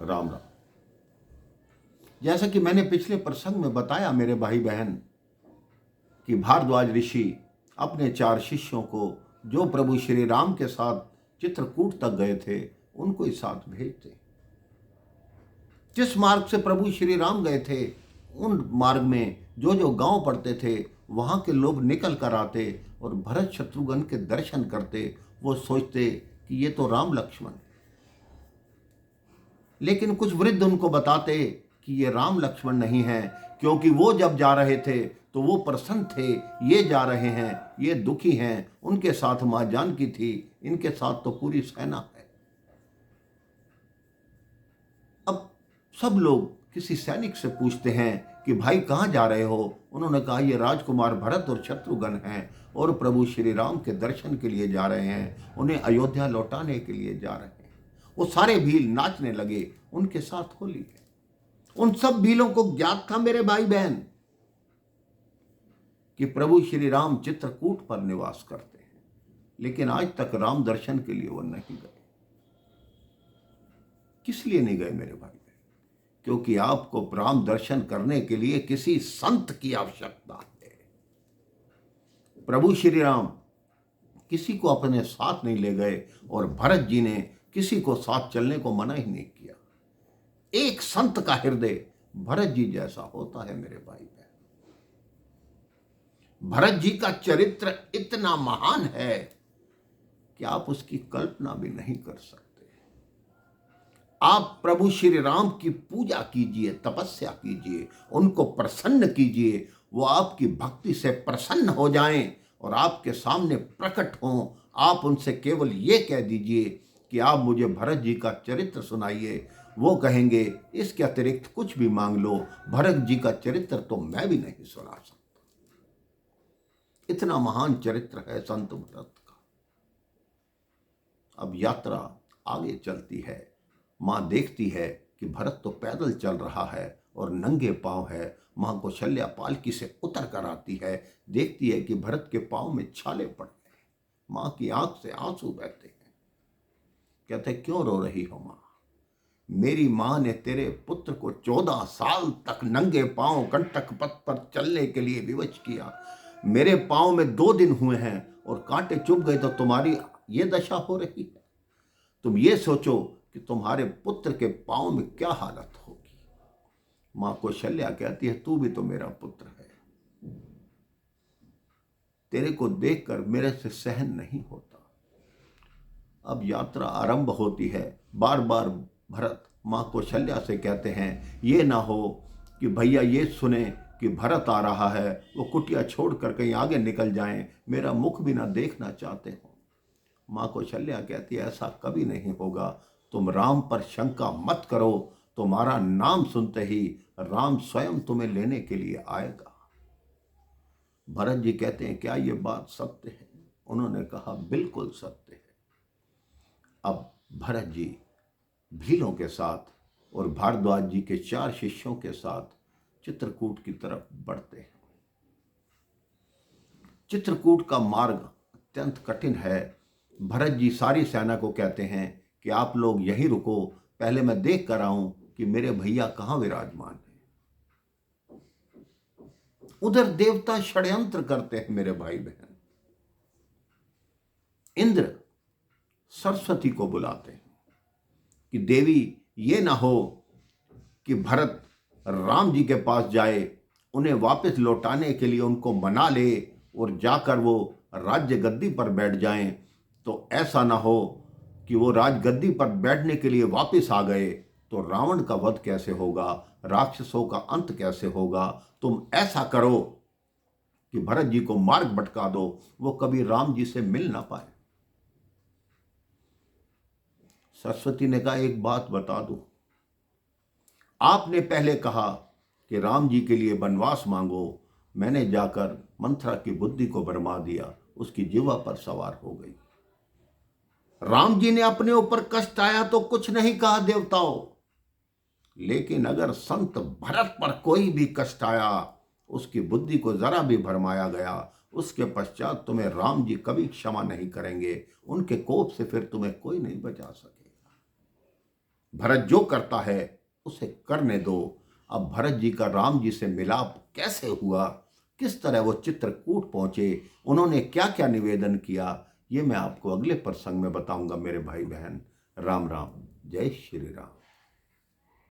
राम राम। जैसा कि मैंने पिछले प्रसंग में बताया मेरे भाई बहन कि भारद्वाज ऋषि अपने 4 शिष्यों को जो प्रभु श्री राम के साथ चित्रकूट तक गए थे उनको इस साथ भेजते। जिस मार्ग से प्रभु श्री राम गए थे उन मार्ग में जो जो गांव पड़ते थे वहां के लोग निकल कर आते और भरत शत्रुघ्न के दर्शन करते। वो सोचते कि ये तो राम लक्ष्मण, लेकिन कुछ वृद्ध उनको बताते कि ये राम लक्ष्मण नहीं है, क्योंकि वो जब जा रहे थे तो वो प्रसन्न थे, ये जा रहे हैं, ये दुखी हैं, उनके साथ मां जानकी थी, इनके साथ तो पूरी सेना है। अब सब लोग किसी सैनिक से पूछते हैं कि भाई कहाँ जा रहे हो? उन्होंने कहा ये राजकुमार भरत और शत्रुघ्न हैं और प्रभु श्री राम के दर्शन के लिए जा रहे हैं, उन्हें अयोध्या लौटाने के लिए जा रहे हैं। वो सारे भील नाचने लगे, उनके साथ होली है। उन सब भीलों को ज्ञात था मेरे भाई बहन कि प्रभु श्री राम चित्रकूट पर निवास करते हैं, लेकिन आज तक राम दर्शन के लिए वो नहीं गए। किस लिए नहीं गए मेरे भाई बहन? क्योंकि आपको राम दर्शन करने के लिए किसी संत की आवश्यकता है। प्रभु श्री राम किसी को अपने साथ नहीं ले गए और भरत जी ने किसी को साथ चलने को मना ही नहीं किया। एक संत का हृदय भरत जी जैसा होता है मेरे भाई बहन। भरत जी का चरित्र इतना महान है कि आप उसकी कल्पना भी नहीं कर सकते। आप प्रभु श्री राम की पूजा कीजिए, तपस्या कीजिए, उनको प्रसन्न कीजिए, वो आपकी भक्ति से प्रसन्न हो जाएं और आपके सामने प्रकट हों। आप उनसे केवल ये कह दीजिए कि आप मुझे भरत जी का चरित्र सुनाइए, वो कहेंगे इसके अतिरिक्त कुछ भी मांग लो, भरत जी का चरित्र तो मैं भी नहीं सुना सकता। इतना महान चरित्र है संत भरत का। अब यात्रा आगे चलती है। मां देखती है कि भरत तो पैदल चल रहा है और नंगे पांव है। मां कौशल्या पालकी से उतर कर आती है, देखती है कि भरत के पांव में छाले पड़ गए। मां की आंख से आंसू बहते हैं। कहते क्यों रो रही हो मां? मेरी मां ने तेरे पुत्र को 14 साल तक नंगे पांव कंटक पथ पर चलने के लिए विवश किया। मेरे पांव में 2 दिन हुए हैं और कांटे चुभ गए तो तुम्हारी ये दशा हो रही है। तुम ये सोचो कि तुम्हारे पुत्र के पांव में क्या हालत होगी। मां कौशल्या कहती है तू भी तो मेरा पुत्र है, तेरे को देखकर मेरे से सहन नहीं होता। अब यात्रा आरंभ होती है। बार बार भरत मां कौशल्या से कहते हैं ये ना हो कि भैया ये सुने कि भरत आ रहा है, वो कुटिया छोड़कर कहीं आगे निकल जाएं, मेरा मुख भी ना देखना चाहते हो। मां कौशल्या कहती है ऐसा कभी नहीं होगा, तुम राम पर शंका मत करो, तुम्हारा नाम सुनते ही राम स्वयं तुम्हें लेने के लिए आएगा। भरत जी कहते हैं क्या ये बात सत्य है? उन्होंने कहा बिल्कुल सत्य है। अब भरत जी भीलों के साथ और भारद्वाज जी के 4 शिष्यों के साथ चित्रकूट की तरफ बढ़ते हैं। चित्रकूट का मार्ग अत्यंत कठिन है। भरत जी सारी सेना को कहते हैं कि आप लोग यहीं रुको, पहले मैं देख कर आऊं कि मेरे भैया कहां विराजमान है। उधर देवता षड्यंत्र करते हैं मेरे भाई बहन। इंद्र सरस्वती को बुलाते हैं कि देवी ये ना हो कि भरत राम जी के पास जाए, उन्हें वापस लौटाने के लिए उनको मना ले और जाकर वो राज्य गद्दी पर बैठ जाएं, तो ऐसा ना हो कि वो राजगद्दी पर बैठने के लिए वापस आ गए तो रावण का वध कैसे होगा, राक्षसों का अंत कैसे होगा। तुम ऐसा करो कि भरत जी को मार्ग भटका दो, वो कभी राम जी से मिल ना पाए। सरस्वती ने कहा एक बात बता दूं, आपने पहले कहा कि राम जी के लिए वनवास मांगो, मैंने जाकर मंथरा की बुद्धि को भरमा दिया, उसकी जिह्वा पर सवार हो गई। राम जी ने अपने ऊपर कष्ट आया तो कुछ नहीं कहा देवताओं, लेकिन अगर संत भरत पर कोई भी कष्ट आया, उसकी बुद्धि को जरा भी भरमाया गया, उसके पश्चात तुम्हें राम जी कभी क्षमा नहीं करेंगे। उनके कोप से फिर तुम्हें कोई नहीं बचा सकेगा। भरत जो करता है उसे करने दो। अब भरत जी का राम जी से मिलाप कैसे हुआ, किस तरह वो चित्रकूट पहुंचे, उन्होंने क्या क्या निवेदन किया, ये मैं आपको अगले प्रसंग में बताऊंगा मेरे भाई बहन। राम राम, जय श्री राम।